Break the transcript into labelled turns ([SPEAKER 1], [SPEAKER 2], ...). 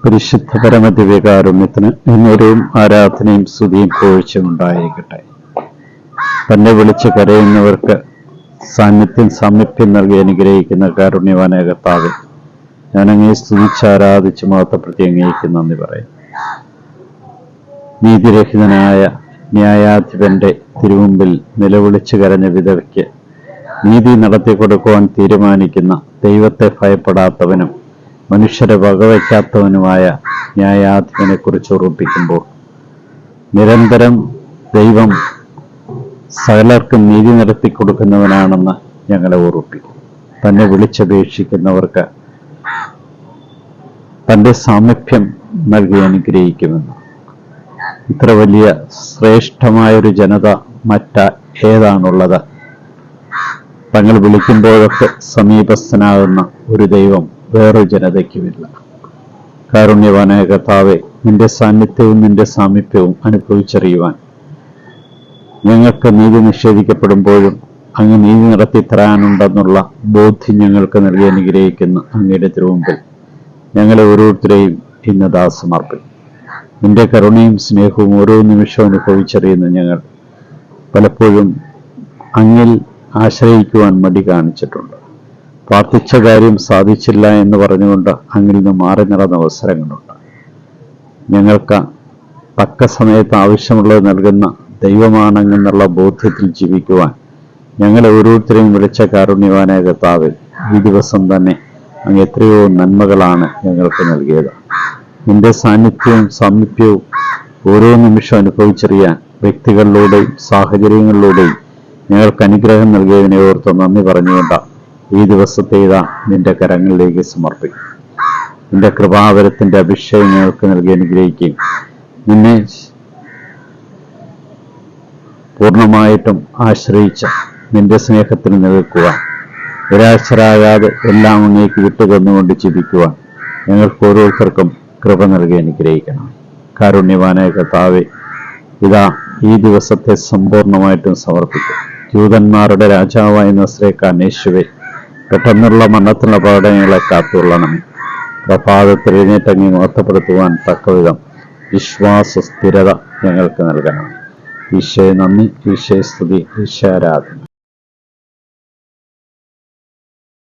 [SPEAKER 1] പരിശുദ്ധ പരമദിവ്യകാരുണ്യത്തിന് എന്നൊരും ആരാധനയും സ്തുതിയും പുകഴ്ചയും ഉണ്ടായിരിക്കട്ടെ. തന്നെ വിളിച്ച് കരയുന്നവർക്ക് സാമീപ്യം നൽകി അനുഗ്രഹിക്കുന്ന കാരുണ്യവാനായ കർത്താവേ, ഞാൻ അങ്ങയെ സ്തുതിച്ച് ആരാധിച്ച് മഹത്വപ്പെടുത്തി അങ്ങേക്ക് നന്ദി പറയും. നീതിരഹിതനായ ന്യായാധിപന്റെ തിരുമുമ്പിൽ നിലവിളിച്ച് കരഞ്ഞ വിധവയ്ക്ക് നീതി നടത്തി കൊടുക്കുവാൻ തീരുമാനിക്കുന്ന ദൈവത്തെ ഭയപ്പെടാത്തവനും മനുഷ്യരെ വകവയ്ക്കാത്തവനുമായ ന്യായാധിപനെ കുറിച്ച് ഓർമ്മിപ്പിക്കുമ്പോൾ നിരന്തരം ദൈവം സകലർക്കും നീതി നടത്തി കൊടുക്കുന്നവനാണെന്ന് ഞങ്ങളെ ഓർമ്മിപ്പിക്കും. തന്നെ വിളിച്ചപേക്ഷിക്കുന്നവർക്ക് തൻ്റെ സാമീപ്യം നൽകി അനുഗ്രഹിക്കുമെന്ന്. ഇത്ര വലിയ ശ്രേഷ്ഠമായൊരു ജനത ഏതാണുള്ളത്? തങ്ങൾ വിളിക്കുമ്പോഴൊക്കെ സമീപസ്ഥനാകുന്ന ഒരു ദൈവം വേറൊരു ജനതയ്ക്കുമില്ല. കാരുണ്യവാനായ കർത്താവേ, നിന്റെ സാന്നിധ്യവും നിന്റെ സാമീപ്യവും അനുഭവിച്ചറിയുവാൻ ഞങ്ങൾക്ക് നീതി നിഷേധിക്കപ്പെടുമ്പോഴും അങ്ങ് നീതി നടത്തി തരാനുണ്ടെന്നുള്ള ബോധ്യം ഞങ്ങൾക്ക് നൽകി അനുഗ്രഹിക്കുന്ന അങ്ങയുടെ തിരുമുമ്പിൽ ഞങ്ങളെ ഓരോരുത്തരെയും ഇന്ന് സമർപ്പിക്കും. നിന്റെ കരുണയും സ്നേഹവും ഓരോ നിമിഷവും അനുഭവിച്ചറിയുന്ന ഞങ്ങൾ പലപ്പോഴും അങ്ങിൽ ആശ്രയിക്കുവാൻ മടി കാണിച്ചിട്ടുണ്ട്. പ്രാർത്ഥിച്ച കാര്യം സാധിച്ചില്ല എന്ന് പറഞ്ഞുകൊണ്ട് അങ്ങിൽ നിന്ന് മാറി നടന്ന അവസരങ്ങളുണ്ട്. ഞങ്ങൾക്ക് തക്ക സമയത്ത് ആവശ്യമുള്ളത് നൽകുന്ന ദൈവമാണെന്നുള്ള ബോധ്യത്തിൽ ജീവിക്കുവാൻ ഞങ്ങളെ ഓരോരുത്തരെയും വിളിച്ച കാരുണ്യവാനായ കർത്താവേ, ഈ ദിവസം തന്നെ അങ്ങ് എത്രയോ നന്മകളാണ് ഞങ്ങൾക്ക് നൽകിയത്. നിന്റെ സാന്നിധ്യവും സാമീപ്യവും ഓരോ നിമിഷം അനുഭവിച്ചറിയാൻ വ്യക്തികളിലൂടെയും സാഹചര്യങ്ങളിലൂടെയും ഞങ്ങൾക്ക് അനുഗ്രഹം നൽകിയതിനെ ഓർത്ത് നന്ദി പറഞ്ഞുകൊണ്ട് ഈ ദിവസത്തെ നിന്റെ കരങ്ങളിലേക്ക് സമർപ്പിക്കും. നിന്റെ കൃപാവരത്തിന്റെ അഭിഷേകം ഞങ്ങൾക്ക് നൽകി അനുഗ്രഹിക്കുകയും നിന്നെ പൂർണ്ണമായിട്ടും ആശ്രയിച്ച് നിന്റെ സ്നേഹത്തിൽ നിൽക്കുവാൻ, നിരാശരാകാതെ എല്ലാം അങ്ങേക്ക് വിട്ടുതന്നുകൊണ്ട് ജീവിക്കുവാൻ ഞങ്ങൾക്ക് ഓരോരുത്തർക്കും കൃപ നൽകി അനുഗ്രഹിക്കണം. കാരുണ്യവാനായ കർത്താവേ, ഈ ദിവസത്തെ സമ്പൂർണമായിട്ടും സമർപ്പിക്കും. ജൂതന്മാരുടെ രാജാവായ നസറേക്കാരൻ യേശുവേ, പെട്ടെന്നുള്ള മരണത്തിലുള്ള അപകടങ്ങളെ കാത്തുകൊള്ളണമേ. പ്രഭാതത്തിൽ എഴുന്നേറ്റങ്ങി മഹത്വപ്പെടുത്തുവാൻ തക്കവിധം വിശ്വാസ സ്ഥിരത ഞങ്ങൾക്ക് നൽകണം. ഈശോയെ നന്ദി, ഈശോയെ സ്തുതി, ഈശോ ആരാധന.